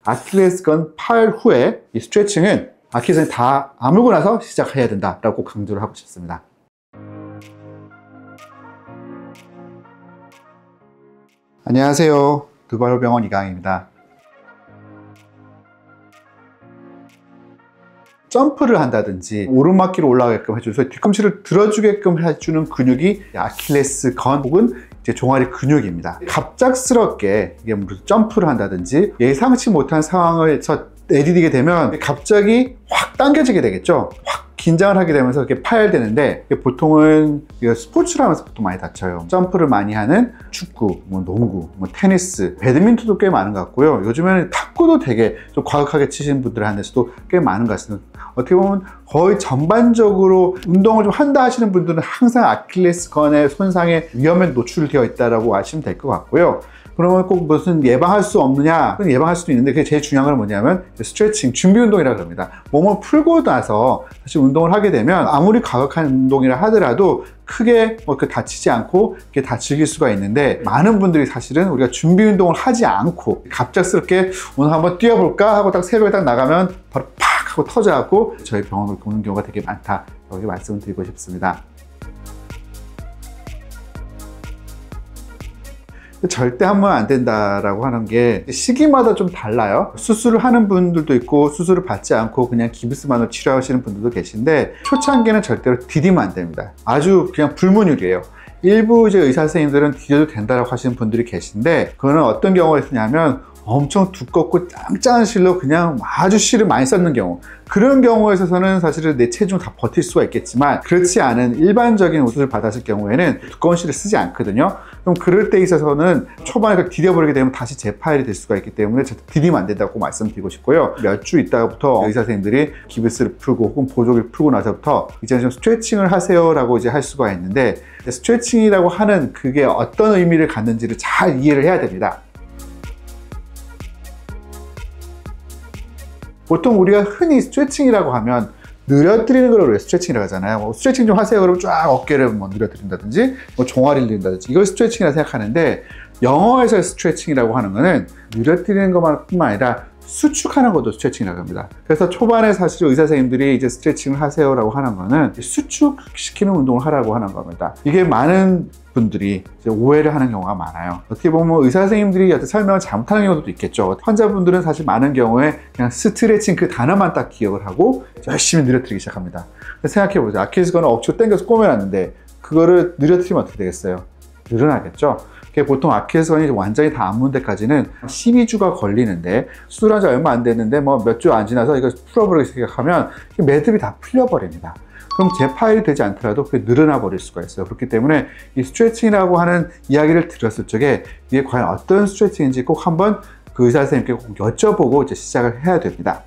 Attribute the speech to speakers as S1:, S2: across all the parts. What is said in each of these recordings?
S1: 아킬레스건 파열 후에 이 스트레칭은 아킬레스건이 다 아물고 나서 시작해야 된다라고 강조를 하고 싶습니다. 안녕하세요. 두발호병원 이강입니다. 점프를 한다든지 오르막길을 올라가게끔 해주면서 뒤꿈치를 들어주게끔 해주는 근육이 아킬레스건 혹은 이제 종아리 근육입니다. 갑작스럽게 이게 점프를 한다든지 예상치 못한 상황에서 내디디게 되면 갑자기 확 당겨지게 되겠죠. 확 긴장을 하게 되면서 이렇게 파열되는데, 보통은 스포츠를 하면서 보통 많이 다쳐요. 점프를 많이 하는 축구, 농구, 테니스, 배드민턴도 꽤 많은 것 같고요. 요즘에는 탁구도 되게 좀 과격하게 치시는 분들한테서도 꽤 많은 것 같습니다. 어떻게 보면 거의 전반적으로 운동을 좀 한다 하시는 분들은 항상 아킬레스건의 손상에 위험에 노출되어 있다고 아시면 될 것 같고요. 그러면 꼭 무슨 예방할 수 없느냐? 예방할 수도 있는데, 그게 제일 중요한 건 뭐냐면 스트레칭, 준비 운동이라고 합니다. 몸을 풀고 나서 다시 운동을 하게 되면 아무리 과격한 운동이라 하더라도 크게 다치지 않고 이렇게 다 즐길 수가 있는데, 많은 분들이 사실은 우리가 준비 운동을 하지 않고 갑작스럽게 오늘 한번 뛰어볼까 하고 딱 새벽에 딱 나가면 바로 팍 하고 터져갖고 저희 병원을 오는 경우가 되게 많다. 여기 말씀을 드리고 싶습니다. 절대 하면 안 된다라고 하는 게 시기마다 좀 달라요. 수술을 하는 분들도 있고 수술을 받지 않고 그냥 기부스만으로 치료하시는 분들도 계신데, 초창기는 절대로 디디면 안 됩니다. 아주 그냥 불문율이에요. 일부 이제 의사 선생님들은 디뎌도 된다라고 하시는 분들이 계신데, 그거는 어떤 경우가 있냐면 엄청 두껍고 짱짱한 실로 그냥 아주 실을 많이 쌓는 경우, 그런 경우에 있어서는 사실은 내 체중 다 버틸 수가 있겠지만, 그렇지 않은 일반적인 수술을 받았을 경우에는 두꺼운 실을 쓰지 않거든요. 그럼 그럴 때 있어서는 초반에 디뎌버리게 되면 다시 재파열이 될 수가 있기 때문에 디디면 안 된다고 말씀드리고 싶고요. 몇 주 있다가부터 의사 선생님들이 기부스를 풀고 혹은 보조기를 풀고 나서부터 이제 좀 스트레칭을 하세요 라고 이제 할 수가 있는데, 스트레칭이라고 하는 그게 어떤 의미를 갖는지를 잘 이해를 해야 됩니다. 보통 우리가 흔히 스트레칭이라고 하면 늘어뜨리는 걸 우리가 스트레칭이라고 하잖아요. 스트레칭 좀 하세요 그러면 쫙 어깨를 늘어뜨린다든지 종아리를 늘린다든지, 이걸 스트레칭이라고 생각하는데, 영어에서 스트레칭이라고 하는 거는 늘어뜨리는 것뿐만 아니라 수축하는 것도 스트레칭이라고 합니다. 그래서 초반에 사실 의사 선생님들이 이제 스트레칭을 하세요라고 하는 거는 수축시키는 운동을 하라고 하는 겁니다. 이게 많은 분들이 이제 오해를 하는 경우가 많아요. 어떻게 보면 의사 선생님들이 설명을 잘못하는 경우도 있겠죠. 환자분들은 사실 많은 경우에 그냥 스트레칭 그 단어만 딱 기억을 하고 열심히 늘어뜨리기 시작합니다. 생각해보죠. 아킬레스건을 억지로 당겨서 꼬매놨는데 그거를 늘어뜨리면 어떻게 되겠어요? 늘어나겠죠. 보통 아킬레스건이 완전히 다 안 문 데까지는 12주가 걸리는데, 수술한 지 얼마 안 됐는데 몇 주 안 지나서 이거 풀어버리기 시작하면 매듭이 다 풀려버립니다. 그럼 재파열이 되지 않더라도 그게 늘어나 버릴 수가 있어요. 그렇기 때문에 이 스트레칭이라고 하는 이야기를 들었을 적에 이게 과연 어떤 스트레칭인지 꼭 한번 그 의사 선생님께 꼭 여쭤보고 이제 시작을 해야 됩니다.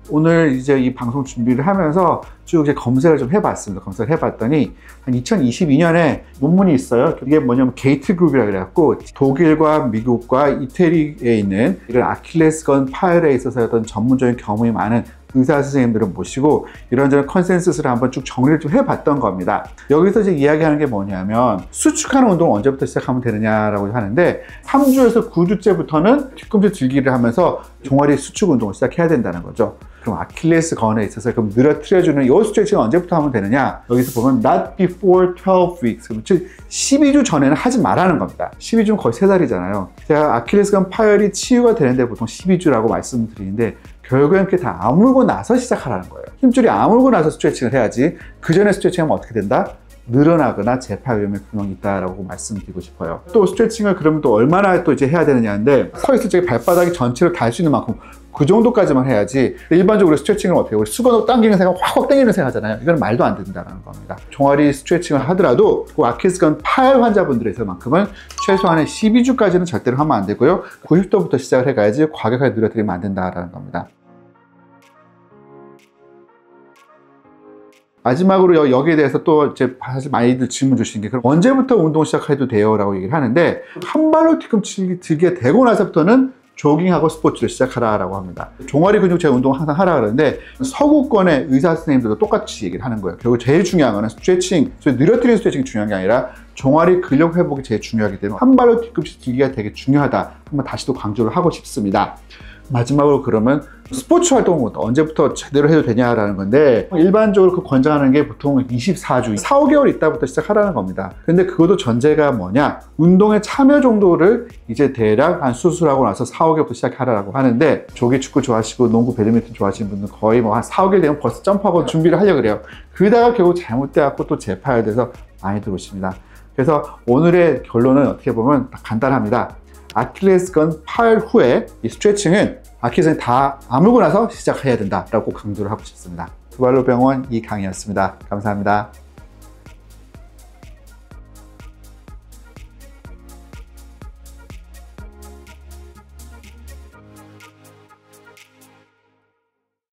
S1: 오늘 이제 이 방송 준비를 하면서 쭉 이제 검색을 좀 해봤습니다. 검색을 해봤더니 한 2022년에 논문이 있어요. 이게 뭐냐면 게이트 그룹이라고 그래갖고, 독일과 미국과 이태리에 있는 이런 아킬레스건 파열에 있어서 어떤 전문적인 경험이 많은 의사 선생님들을 모시고 이런저런 컨센서스를 한번 쭉 정리를 좀 해봤던 겁니다. 여기서 이제 이야기하는 게 뭐냐면, 수축하는 운동을 언제부터 시작하면 되느냐라고 하는데, 3주에서 9주째부터는 뒤꿈치 들기를 하면서 종아리 수축 운동을 시작해야 된다는 거죠. 그럼 아킬레스건에 있어서 그럼 늘어뜨려주는 이 스트레칭은 언제부터 하면 되느냐? 여기서 보면 not before 12 weeks, 즉 12주 전에는 하지 말라는 겁니다. 12주는 거의 3달이잖아요. 제가 아킬레스건 파열이 치유가 되는데 보통 12주라고 말씀드리는데, 결국엔 그게 다 아물고 나서 시작하라는 거예요. 힘줄이 아물고 나서 스트레칭을 해야지, 그 전에 스트레칭하면 어떻게 된다? 늘어나거나 재파 위험의 분명히 있다라고 말씀드리고 싶어요. 또 스트레칭을 그러면 또 얼마나 또 이제 해야 되느냐인데, 서 있을 때 발바닥이 전체를 달 수 있는 만큼 그 정도까지만 해야지, 일반적으로 스트레칭은 어떻게 해요? 우리 수건으로 당기는 생각, 확 당기는 생각 하잖아요. 이건 말도 안 된다는 겁니다. 종아리 스트레칭을 하더라도 그 아킬레스건 파열 환자분들에서만큼은 최소한의 12주까지는 절대로 하면 안 되고요. 90도부터 시작을 해가야지 과격하게 늘어뜨리면 안 된다는 겁니다. 마지막으로 여기에 대해서 또 사실 많이들 질문 주시는 게, 그럼 언제부터 운동 시작해도 돼요? 라고 얘기를 하는데, 한 발로 뒤꿈치 들게 되고 나서부터는 조깅하고 스포츠를 시작하라라고 합니다. 종아리 근육체 운동을 항상 하라 그러는데 서구권의 의사 선생님들도 똑같이 얘기를 하는 거예요. 결국 제일 중요한 거는 스트레칭, 늘어뜨리는 스트레칭이 중요한 게 아니라 종아리 근력 회복이 제일 중요하기 때문에 한 발로 뒤꿈치 들기가 되게 중요하다. 한번 다시 또 강조를 하고 싶습니다. 마지막으로 그러면 스포츠 활동은 언제부터 제대로 해도 되냐라는 건데, 일반적으로 그 권장하는 게 보통 24주, 4, 5개월 있다부터 시작하라는 겁니다. 근데 그것도 전제가 뭐냐? 운동의 참여 정도를 이제 대략 한 수술하고 나서 4, 5개월부터 시작하라고 하는데, 조기 축구 좋아하시고 농구, 배드민턴 좋아하시는 분들은 거의 뭐 한 4, 5개월 되면 벌써 점프하고 준비를 하려고 그래요. 그러다가 결국 잘못돼갖고 또 재파열돼서 많이 들어오십니다. 그래서 오늘의 결론은 어떻게 보면 간단합니다. 아킬레스건 파열 후에 이 스트레칭은 아킬레스건이 다 아물고 나서 시작해야 된다라고 강조를 하고 싶습니다. 두발로 병원 이강희였습니다. 감사합니다.